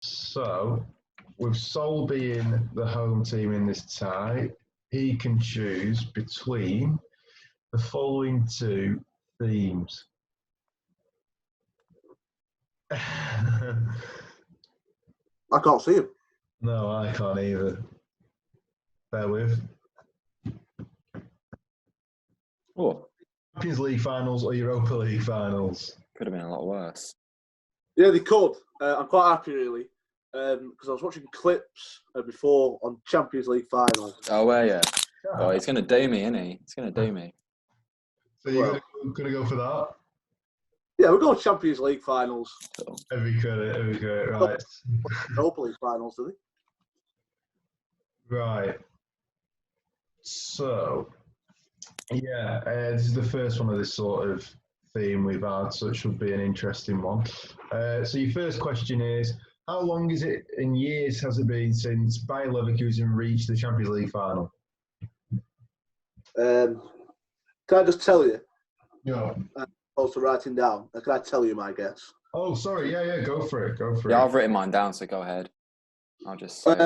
So, with Sol being the home team in this tie, he can choose between the following two themes. I can't see him. No, I can't either. Bear with. Oh, Champions League finals or Europa League finals? could have been a lot worse. Yeah, they could. I'm quite happy, really, because I was watching clips before on Champions League finals. Oh, where you? Oh, he's going to do me, isn't he? He's going to do me. So you're going to go for that? Yeah, we're going Champions League finals. Cool. Every credit, right. Europa League finals, do they? Right. So, yeah, this is the first one of this sort of theme we've had, so it should be an interesting one. So your first question is, how long is it in years has it been since Bayer Leverkusen reached the Champions League final? Can I just tell you? Yeah. Opposed to writing down, can I tell you my guess? Oh, sorry. Yeah, go for it. Yeah, I've written mine down, so go ahead. I'll just say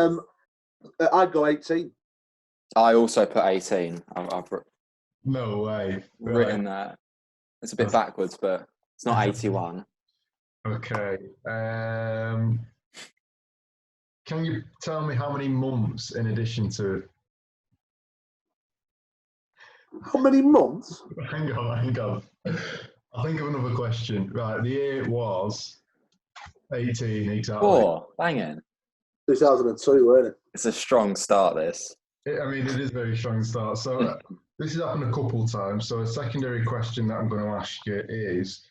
I'd go 18. I also put 18. I've No way. written that. It's a bit backwards, but it's not 81. Okay. Can you tell me how many months in addition to... How many months? Hang on. I'll think of another question. Right, the year was 18, exactly. Oh, banging. 2002, weren't it? It's a strong start, this. It is a very strong start. So this has happened a couple of times. So a secondary question that I'm going to ask you is,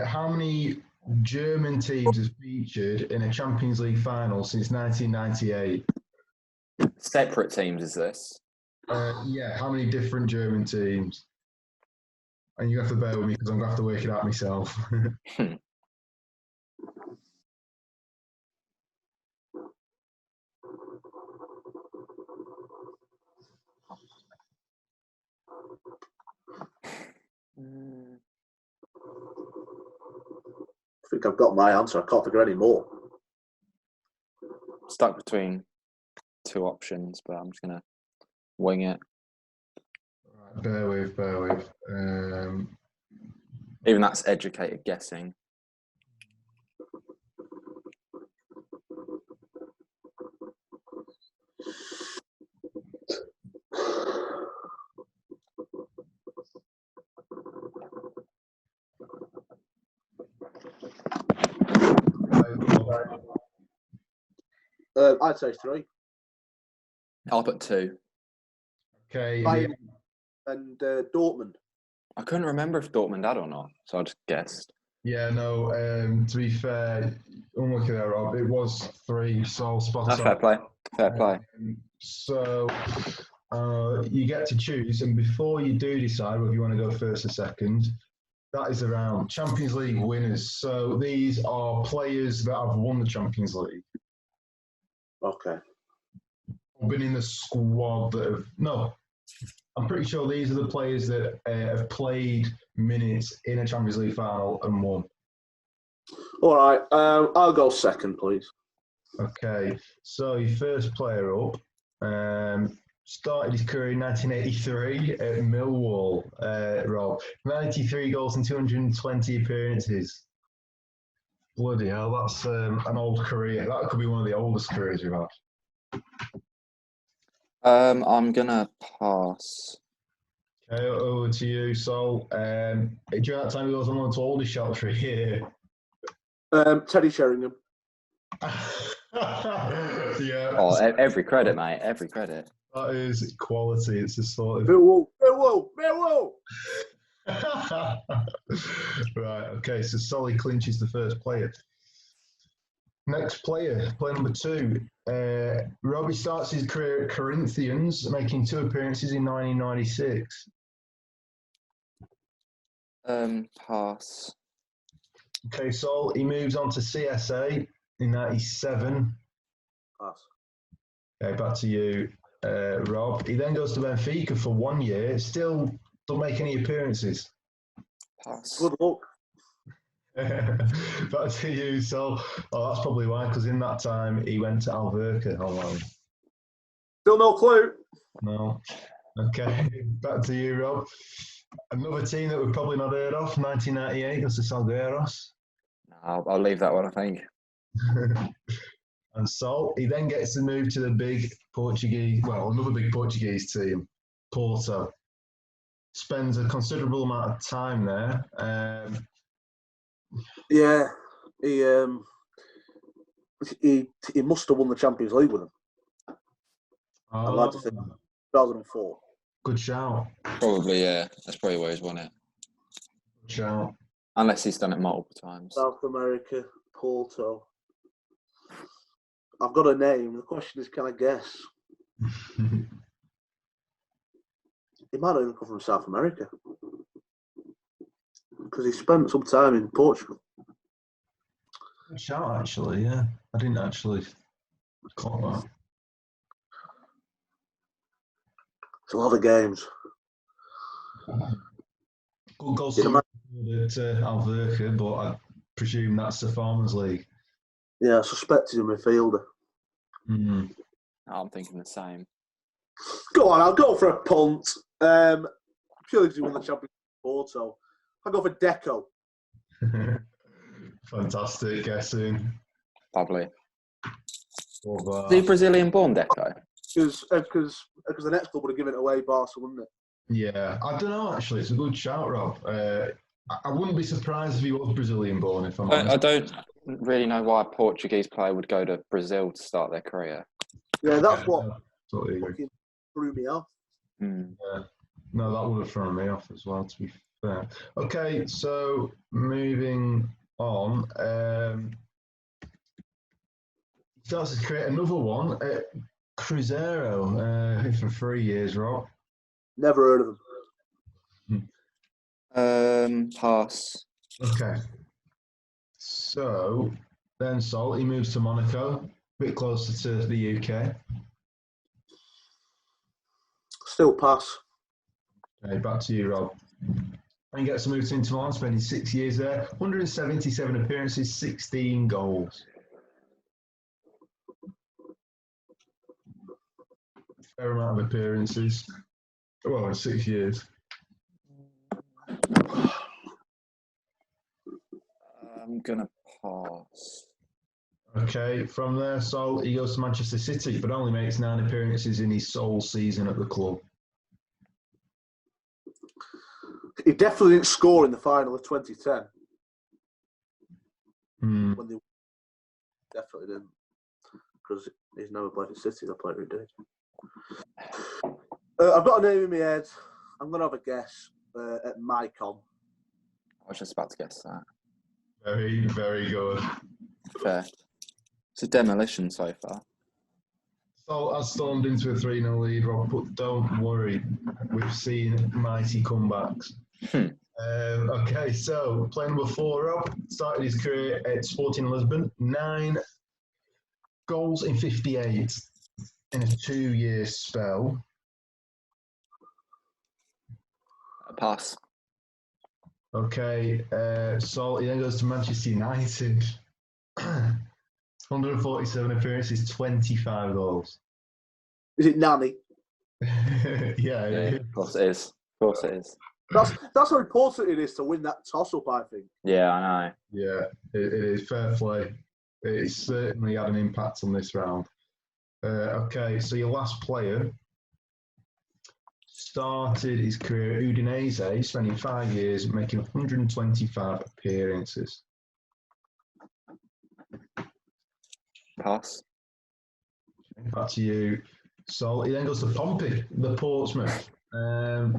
how many German teams have featured in a Champions League final since 1998? Separate teams, is this? Yeah, how many different German teams? And you have to bear with me because I'm going to have to work it out myself. I think I've got my answer. I can't figure any more. Stuck between two options, but I'm just going to wing it. Right, bear with. Even that's educated guessing. I'd say 3. I'll put 2. Okay. Bayern and Dortmund. I couldn't remember if Dortmund had or not, so I just guessed. Yeah, no, to be fair, unlucky there, Rob. It was 3, so spot on. Fair play. Fair play. So you get to choose, and before you do decide whether you want to go first or second, that is around Champions League winners. So these are players that have won the Champions League. Okay. Been in the squad that have... No, I'm pretty sure these are the players that have played minutes in a Champions League final and won. All right. I'll go second, please. Okay. So your first player up started his career in 1983 at Millwall, Rob. 93 goals and 220 appearances. Bloody hell, that's an old career. That could be one of the oldest careers you've had. I'm going to pass. Okay, over to you, Sol. During that time, he was one of the oldest shots for a year. Teddy Sheringham. Yeah. Oh, every credit, mate. Every credit. That is quality. It's a sort of... Millwall! Right, okay, so Solly clinches the first player. Next player number 2. Robbie starts his career at Corinthians, making 2 appearances in 1996. Pass. Okay, Sol, he moves on to CSA in 97. Pass. Okay, back to you. Rob. He then goes to Benfica for 1 year. Still don't make any appearances. Pass. Good luck. Back to you, Sol. Oh, that's probably why, because in that time he went to Alverca. Oh, wow. Still no clue. No. Okay, back to you, Rob. Another team that we've probably not heard of, 1998, goes to Salgueiros. I'll leave that one, I think. And Sol, he then gets to move to the big Portuguese, well, another big Portuguese team, Porto. Spends a considerable amount of time there. Yeah, he must have won the Champions League with them. I'd like to think 2004. Good shout. Probably, yeah. That's probably where he's won it. Good shout. Unless he's done it multiple times. South America, Porto. I've got a name. The question is, can I guess? He might not even come from South America. Because he spent some time in Portugal. Good shout, actually, yeah. I didn't actually clock that. It's a lot of games. Good goal scorer at Alverca, but I presume that's the Farmers League. Yeah, I suspect he's a midfielder. Mm. I'm thinking the same. Go on, I'll go for a punt. Purely because he won the Champions League Porto. I'll go for Deco. Fantastic guessing. Lovely. Well, Is he Brazilian born, Deco? Because the next club would have given it away, Barca, wouldn't it? yeah, I don't know, actually. It's a good shout, Rob. I wouldn't be surprised if he was Brazilian born, if I'm honest. I don't really know why a Portuguese player would go to Brazil to start their career. Yeah, that's what Totally fucking threw me off. Mm. Yeah. No, that would have thrown me off as well, to be fair. Okay, so moving on. He starts to create another one at Cruzeiro for 3 years, Rob. Never heard of him. Pass. Okay. So then Sol, he moves to Monaco, a bit closer to the UK. Still pass. Okay, back to you, Rob. And he gets to move to Inter Milan, spending 6 years there, 177 appearances, 16 goals. Fair amount of appearances. Well, in 6 years. I'm going to pass. Okay, from there, Sol, he goes to Manchester City, but only makes 9 appearances in his sole season at the club. He definitely didn't score in the final of 2010. When they definitely didn't. Because he's never played at City, the player who did. I've got a name in my head. I'm going to have a guess at Maicon. I was just about to guess that. Very, very good. Fair. It's a demolition so far. So I stormed into a 3-0 lead, Rob, but don't worry. We've seen mighty comebacks. Okay, so player number 4, Rob, started his career at Sporting Lisbon. 9 goals in 58 in a 2-year spell. Pass. Okay, so he then goes to Manchester United. 147 appearances, 25 goals. Is it Nani? Yeah, Of course it is. Of course it is. That's how important it is to win that toss-up, I think. Yeah, I know. Yeah, it is fair play. It certainly had an impact on this round. Okay, so your last player started his career at Udinese, spending 5 years, making 125 appearances. Pass. Back to you, Sol. He then goes to Pompey, the Portsmouth. 4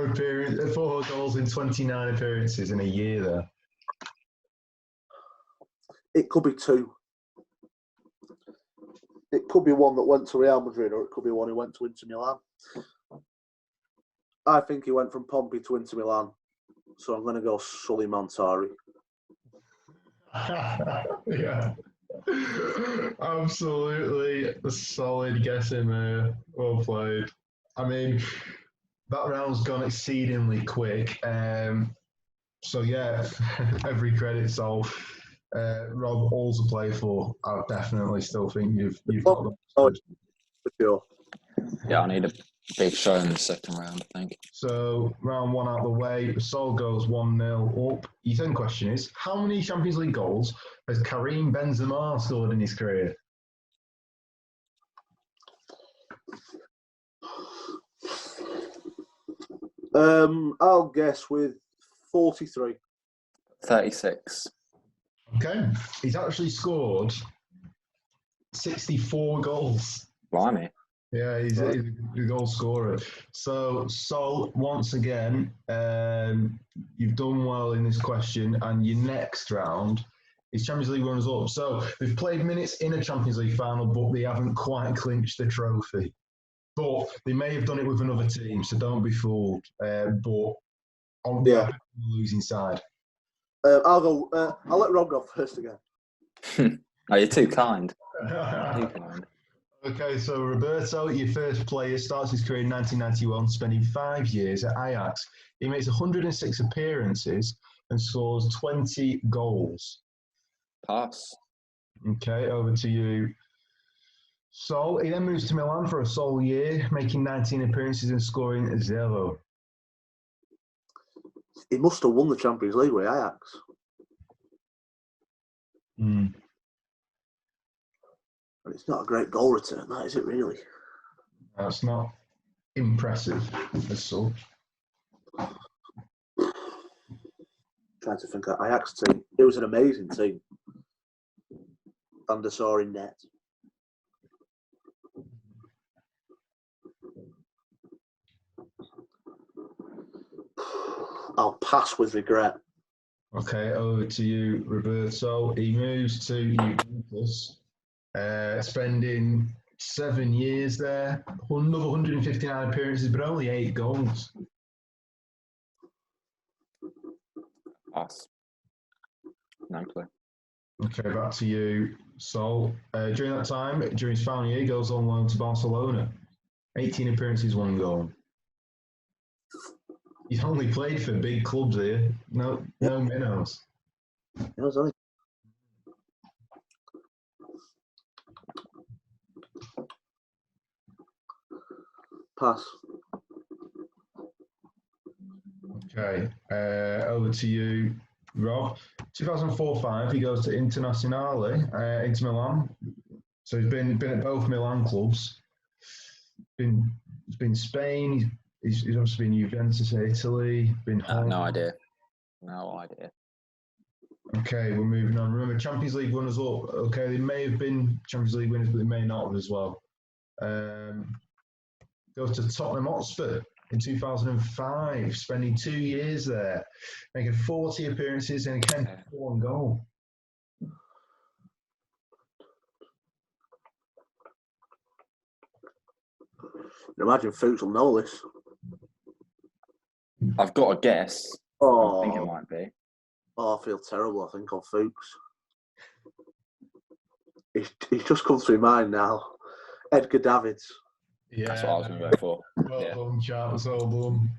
goals in 29 appearances in a year there. It could be 2. It could be one that went to Real Madrid, or it could be one who went to Inter Milan. I think he went from Pompey to Inter Milan, so I'm going to go Sully Montari. Yeah. Absolutely a solid guessing there. Well played. I mean, that round's gone exceedingly quick. So yeah, every credit. So Rob, all to play for. I definitely still think you've got them. Oh, for sure. Yeah, I need a big show in the second round, I think. So round one out of the way, Sol goes 1-0 up. Your second question is, how many Champions League goals has Karim Benzema scored in his career? I'll guess with 43. 36. Okay, he's actually scored 64 goals. Blimey. Yeah, he's a goal scorer. So, Sol, once again, you've done well in this question, and your next round is Champions League runners up. So, they've played minutes in a Champions League final, but they haven't quite clinched the trophy. But they may have done it with another team, so don't be fooled. But on the losing side. I'll let Rob go first again. Oh, you're too kind. Too kind. Okay, so Roberto, your first player, starts his career in 1991, spending 5 years at Ajax. He makes 106 appearances and scores 20 goals. Pass. Okay, over to you. Sol, he then moves to Milan for a sole year, making 19 appearances and scoring 0. He must have won the Champions League with Ajax. But it's not a great goal return, that is it really? That's not impressive as such. Trying to think of Ajax team. It was an amazing team. Van der Sar in net. I'll pass with regret. Okay, over to you, Roberto. He moves to Juventus, spending 7 years there, another 159 appearances, but only 8 goals. Pass. No clue. Okay, back to you, Sol. During that time, during his final year, he goes on loan to Barcelona. 18 appearances, 1 goal. He's only played for big clubs here. No minnows. It was only... Pass. Okay, over to you, Rob. 2004-05, he goes to Internazionale, Inter Milan. So he's been at both Milan clubs. He's been Spain. He's obviously been Juventus, Italy. Been Holland. No idea. No idea. Okay, we're moving on. Remember, Champions League runners up. Okay, they may have been Champions League winners, but they may not have as well. Goes to Tottenham Hotspur in 2005, spending 2 years there, making 40 appearances and again 1 goal. Imagine Fookes will know this. I've got a guess. Oh, I think it might be. Oh, I feel terrible, I think, on Fookes. He's just come through mind now. Edgar Davids. Yeah, that's what I was going to go for. Well done, Charles. Well done.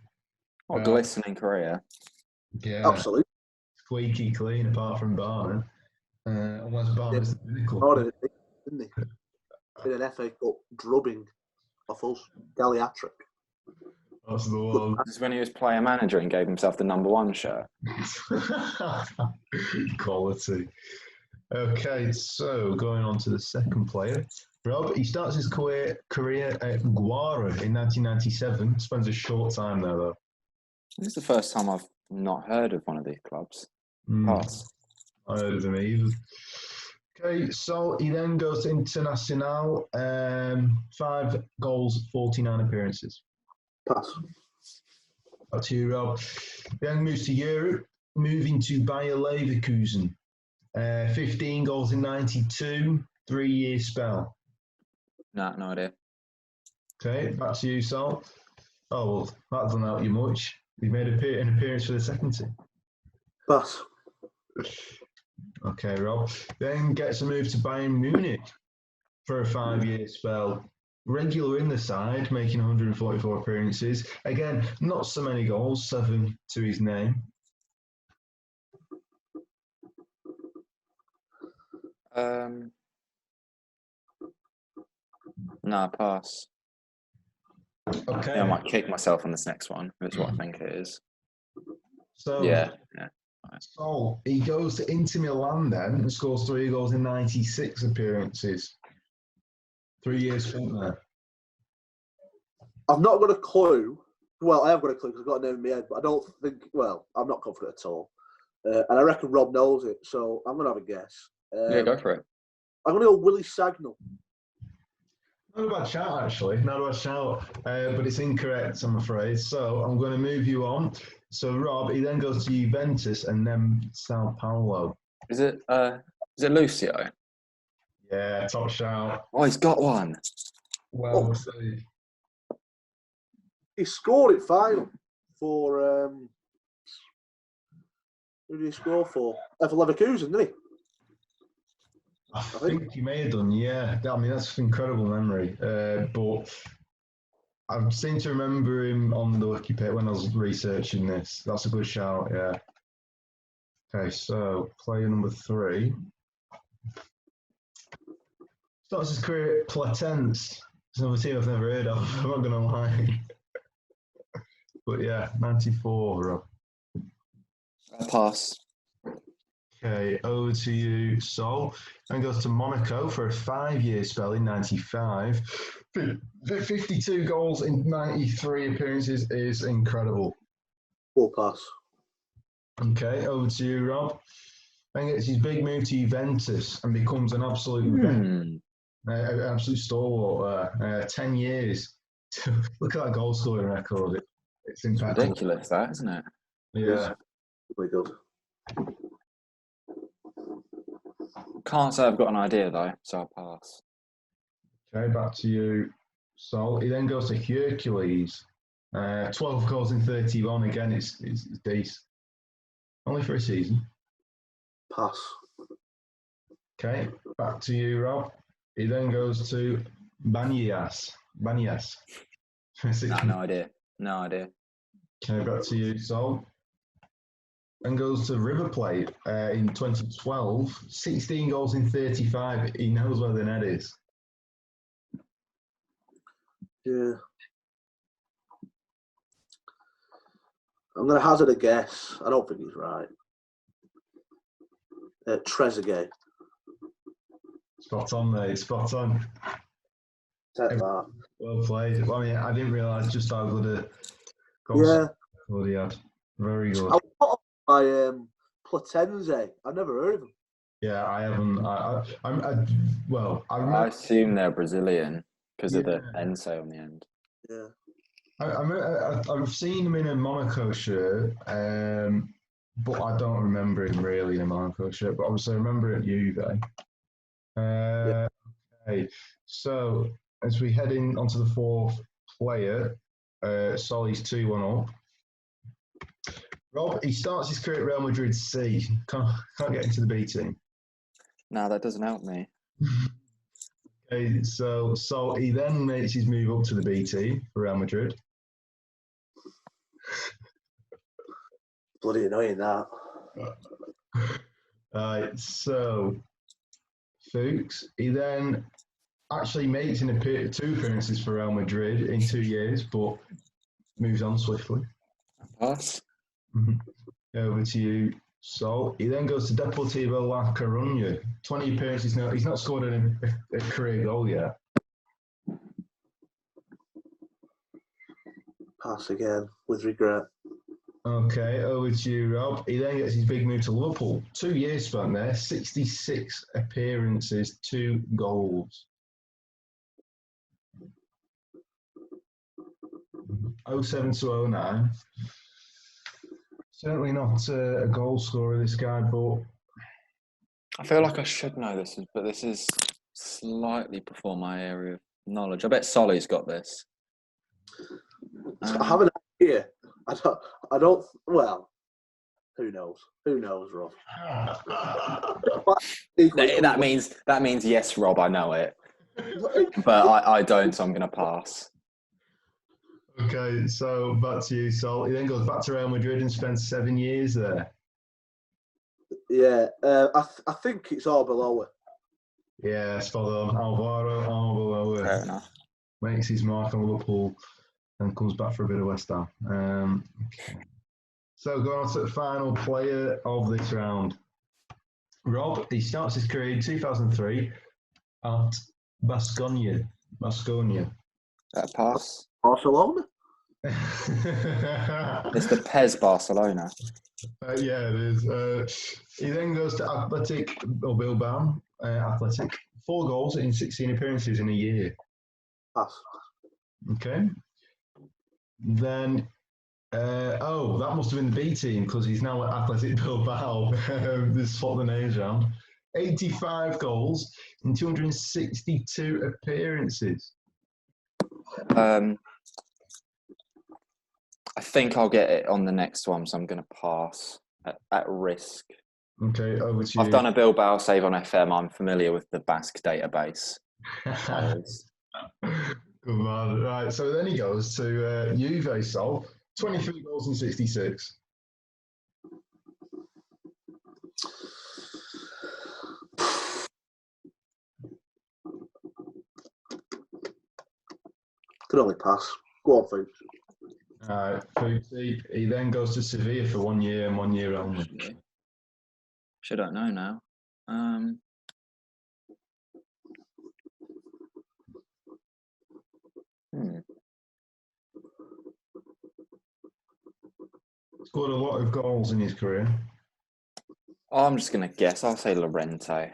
What a glistening career. Yeah, absolutely. Squeaky clean, apart from Barner. Unless Barner's the pinnacle. Didn't he? In an FA Cup drubbing off us, Galliatric. That's the one. This is when he was player manager and gave himself the #1 shirt. Quality. Okay, so going on to the second player. Rob, he starts his career at Guara in 1997. Spends a short time there, though. This is the first time I've not heard of one of these clubs. Pass. I heard of him either. Okay, so he then goes to Internacional. 5 goals, 49 appearances. Pass. Back to you, Rob. Then moves to Europe, moving to Bayer Leverkusen. 15 goals in 92, 3-year spell. No idea. Okay, back to you, Sol. Oh, well, that doesn't help you much. You've made an appearance for the second team. Pass. Okay, Rob. Then gets a move to Bayern Munich for a 5-year spell. Regular in the side, making 144 appearances. Again, not so many goals, 7 to his name. No, pass. Okay. Yeah, I might kick myself on this next one. That's what I think it is. So, Yeah. So he goes to Inter Milan then and scores 3 goals in 96 appearances. 3 years from there. I've not got a clue. Well, I have got a clue because I've got a name in my head, but I don't think. Well, I'm not confident at all, and I reckon Rob knows it. So I'm gonna have a guess. Yeah, go for it. I'm gonna go Willie Sagnol. Not a bad shout, actually. Not a bad shout. But it's incorrect, I'm afraid. So I'm going to move you on. So, Rob, he then goes to Juventus and then Sao Paulo. Is it Lucio? Yeah, top shout. Oh, he's got one. Well, he scored it final for. Who did he score for? For Leverkusen, didn't he? I think he may have done, yeah. I mean, that's an incredible memory. But I seem to remember him on the wiki page when I was researching this. That's a good shout, yeah. Okay, so player number 3. Starts his career at Platense. It's another team I've never heard of, I'm not going to lie. But yeah, 94, Rob. Pass. Okay, over to you, Sol. Then goes to Monaco for a 5-year spell in 95. 52 goals in 93 appearances is incredible. Full pass. Okay, over to you, Rob. Then gets his big move to Juventus and becomes an absolute an absolute stalwart there. 10 years. Look at that goal scoring record. It's impeccable. Ridiculous, that, isn't it? Yeah. Really good. Can't say I've got an idea though, so I'll pass. Okay, back to you, Sol. He then goes to Hercules. 12 goals in 31. Again, it's decent. Only for a season. Pass. Okay, back to you, Rob. He then goes to Banias. No idea. No idea. Okay, back to you, Sol. And goes to River Plate in 2012. 16 goals in 35. He knows where the net is. Yeah. I'm going to hazard a guess. I don't think he's right. Trezeguet. Spot on, mate. Spot on. Take that. Well played. I mean, I didn't realise just how good a goal scorer he had. Very good. I was by Platense. I've never heard of him. Yeah, I haven't. I remember. I assume they're Brazilian because of the Ense on the end. Yeah. I've seen him in a Monaco shirt, but I don't remember him really in a Monaco shirt. But obviously, I remember at Juve. Okay, so as we head in onto the 4th player, Solly's 2-1 up. Rob, he starts his career at Real Madrid C. Can't get into the B team. No, that doesn't help me. Okay, so he then makes his move up to the B team for Real Madrid. Bloody annoying that. So Fookes, he then actually makes 2 appearances for Real Madrid in 2 years, but moves on swiftly. Pass. Over to you, Sol. He then goes to Deportivo La Coruña. 20 appearances now. He's not scored a career goal yet. Pass again with regret. Okay, over to you, Rob. He then gets his big move to Liverpool. 2 years spent there, 66 appearances, 2 goals. 07 to 09. Certainly not a goal scorer, this guy, but I feel like I should know this, but this is slightly before my area of knowledge. I bet Solly's got this. I have an idea. I don't. Well, Who knows? Who knows, Rob? That means yes, Rob. I know it, but I don't. So I'm going to pass. Okay, so back to you, Sol. He then goes back to Real Madrid and spends 7 years there. Yeah, I think it's Arbeloa. Yeah, spot on. Alvaro Arbeloa Fair enough. makes his mark on Liverpool and comes back for a bit of West Ham. Okay. So going on to the final player of this round. Rob, he starts his career in 2003 at Baskonia. Pass. Barcelona. It's the Pez Barcelona. Yeah, it is. He then goes to Athletic Bilbao. Athletic. 4 goals in 16 appearances in a year. Pass. Okay. Then, that must have been the B team because he's now at Athletic Bilbao. Just swap the names around. 85 goals in 262 appearances. I think I'll get it on the next one, so I'm going to pass at risk. Okay, over to you. I've done a Bilbao save on FM. I'm familiar with the Basque database. Good man. Right, so then he goes to Juve, Sol. 23 goals and 66. Could only pass. Go on, Fookes. Fookes. He then goes to Sevilla for 1 year and 1 year only. Should I know now? Scored a lot of goals in his career. Oh, I'm just going to guess. I'll say Lorente.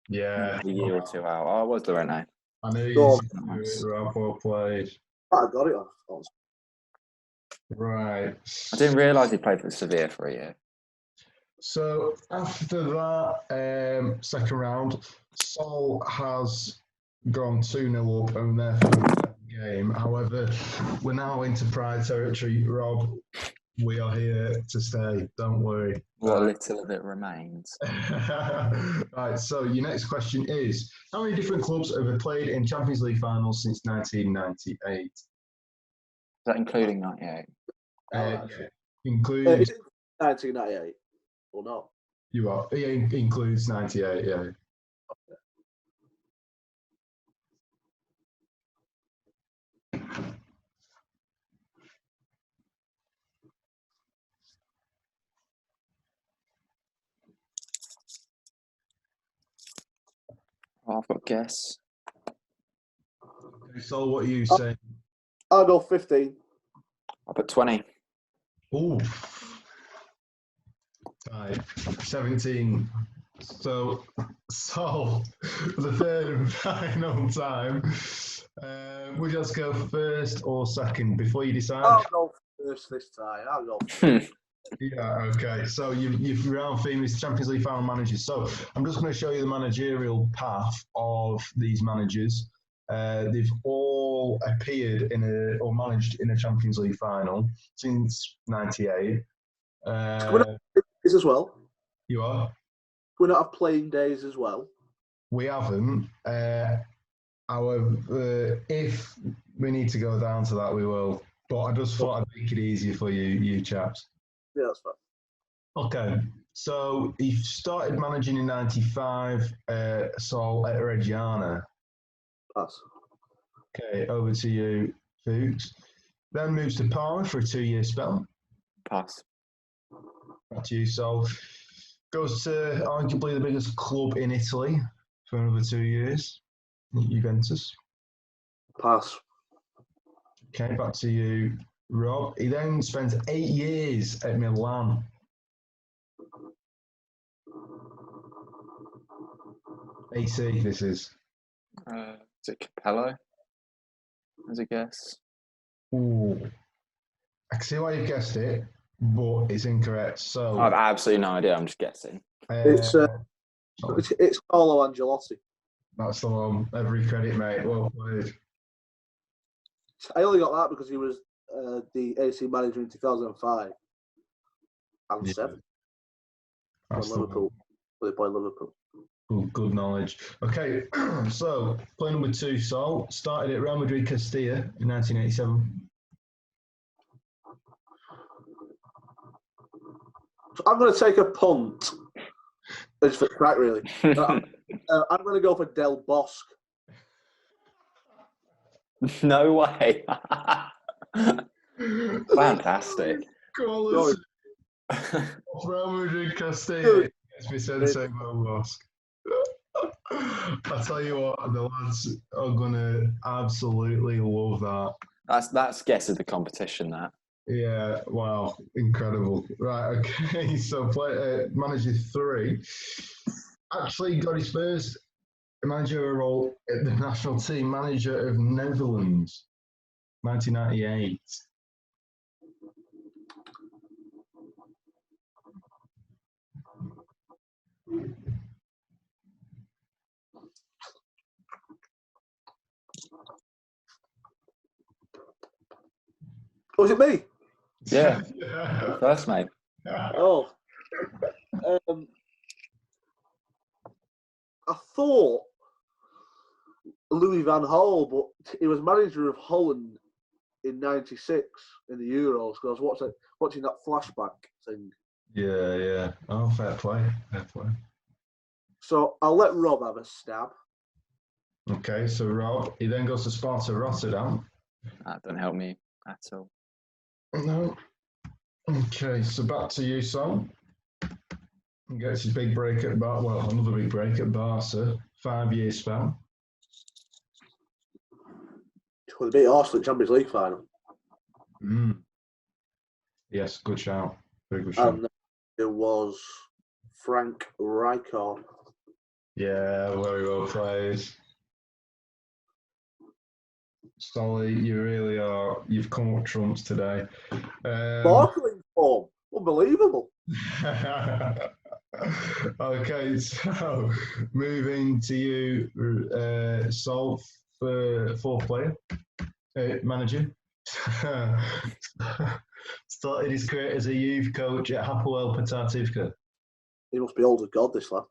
Yeah. A year or two out. Oh, it was Lorente. I knew Go you well played. I got it on. Right. I didn't realise he played for Sevilla for a year. So after that second round, Sol has gone 2-0 up and therefore the game. However, we're now into pride territory. Rob, we are here to stay. Don't worry. What little of it remains. Right, so your next question is, how many different clubs have played in Champions League finals since 1998? Is that including 98? Yeah. Includes... Is it 1998 or not? You are. It includes 98, yeah. Oh, I've got a guess. Okay, so what are you saying? I'll go 15. I'll put 20. Ooh. Right. 17. So, for the third and final time, would you just go first or second before you decide? I'll go first this time. I'll go first. Yeah, okay. So you've around famous Champions League final managers. So I'm just going to show you the managerial path of these managers. They've all appeared or managed in a Champions League final since '98. Days as well. You are? We're not have playing days as well. We haven't. However, if we need to go down to that, we will. But I just thought I'd make it easier for you chaps. Yeah, that's fine. Okay, so he started managing in '95, Sol at Reggiana. Pass. Okay, over to you, Fookes. Then moves to Parma for a 2-year spell. Pass. Back to you, Sol. Goes to arguably the biggest club in Italy for another 2 years, Juventus. Pass. Okay, back to you, Rob. He then spends 8 years at Milan. AC, this is. Is it Capello? As a guess. Ooh. I can see why you guessed it, but it's incorrect. So I have absolutely no idea. I'm just guessing. It's Carlo Ancelotti. That's the one. Every credit, mate. Well played. I only got that because he was the AC manager in 2005. and Yeah. 7. That's When the Liverpool. When they play Liverpool. good knowledge. Okay, so player number 2, Sol, started at Real Madrid Castilla in 1987. So I'm going to take a punt. It's for crack, really. I'm going to go for Del Bosque. No way. Fantastic. Callers Real Madrid Castilla. It's me Sensei Mosque. I tell you what, the lads are gonna absolutely love that. That's guess of the competition. That. Yeah, wow, incredible. Right, okay, so manager 3 actually got his first managerial role at the national team manager of Netherlands, 1998. Was it me? Yeah. Yeah. First, mate. Oh. I thought Louis van Gaal, but he was manager of Holland in '96 in the Euros because I was watching that flashback thing. Yeah. Oh, fair play. So I'll let Rob have a stab. Okay, so Rob, he then goes to Sparta Rotterdam. That doesn't help me at all. No. Okay, so back to you, Sol. He gets his big break at another big break at Barca, 5-year spell. Well, they beat Arsenal at Champions League final. Yes, good shout. Very good shout. And it was Frank Rijkaard. Yeah, very well played. Solly, you really are. You've come up trumps today. Sparkling form. Unbelievable. Okay, so moving to you, Sol, for 4th player, manager. Started his career as a youth coach at Hapoel Petah Tikva. He must be old as God, this lad.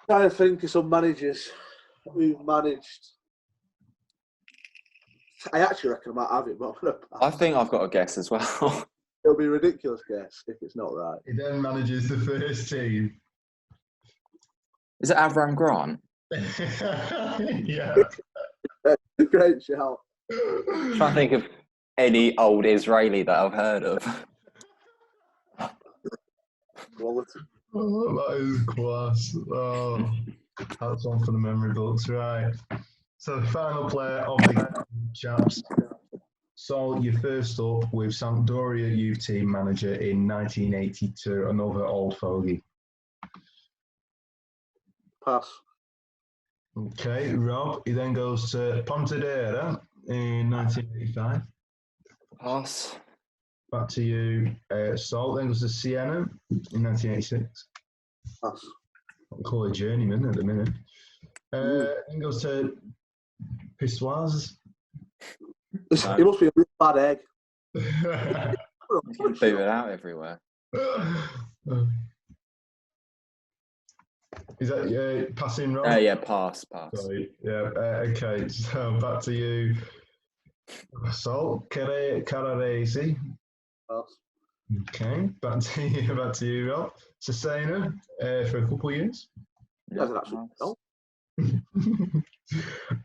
Trying to think of some managers who've managed. I actually reckon I might have it, but I'm gonna pass. I think I've got a guess as well. It'll be a ridiculous guess if it's not right. He then manages the first team. Is it Avram Grant? Yeah. Great shout. I'm trying to think of any old Israeli that I've heard of. Quality. Oh, that is class. Oh, that's one for the memory books, right? So the final player of the game, chaps. Sol, you're first up with Sampdoria youth team manager in 1982, another old fogey. Pass. Okay, Rob, he then goes to Pontedera in 1985. Pass. Back to you, Sol, then goes to Siena in 1986. Pass. I'll call it journeyman at the minute. Then goes to Pistoises. It must be a really bad egg. You can boot it out everywhere. Is that passing, Rob? Yeah, pass. Sorry. Yeah. Okay. So back to you, Sol Carraresi. Pass. Okay. Back to you, Rob. Cesena for a couple of years. That's an absolute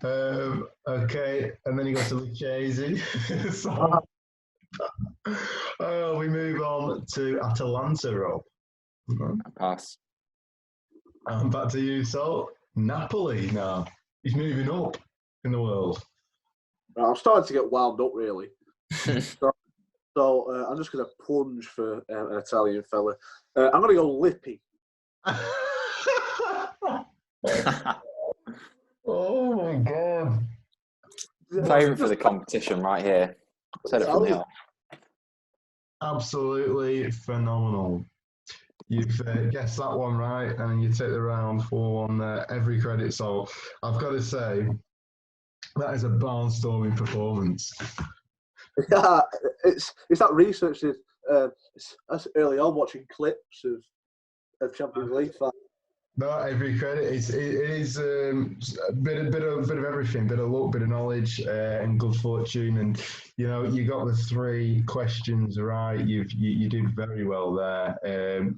no. Okay, and then you go to Lucchese. So, we move on to Atalanta, Rob. Pass. And back to you, Sol. Napoli now. He's moving up in the world. Right, I'm starting to get wound up, really. So I'm just going to plunge for an Italian fella. I'm going to go Lippi. Oh my god. Favourite for the competition right here. Said it from the off. Absolutely phenomenal. You've guessed that one right, and you take the round for one every credit. So I've got to say, that is a barnstorming performance. Yeah, it's that research that's early on watching clips of Champions League fights. No, every credit. It is a bit of everything, bit of luck, bit of knowledge, and good fortune. And you got the 3 questions right. You did very well there,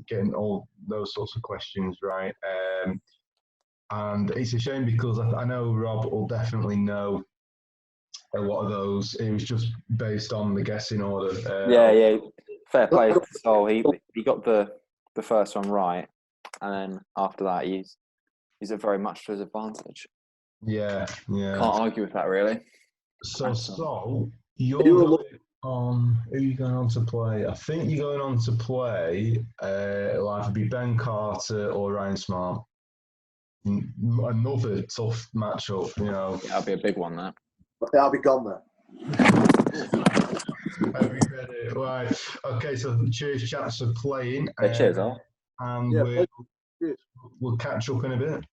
getting all those sorts of questions right. And it's a shame because I know Rob will definitely know a lot of those. It was just based on the guessing order. Yeah. Fair play to Sol. He got the first one right, and then after that, he's at very much to his advantage. Yeah. Can't argue with that, really. So you're going on. Who are you going on to play? I think you're going on to play. It'll either be Ben Carter or Ryan Smart. Another tough matchup, Yeah, that'll be a big one, that. Yeah, I'll be gone there. Every credit. Right. Okay, so cheers, chaps, for playing. Yeah, cheers, Al. And Yeah, we'll catch up in a bit.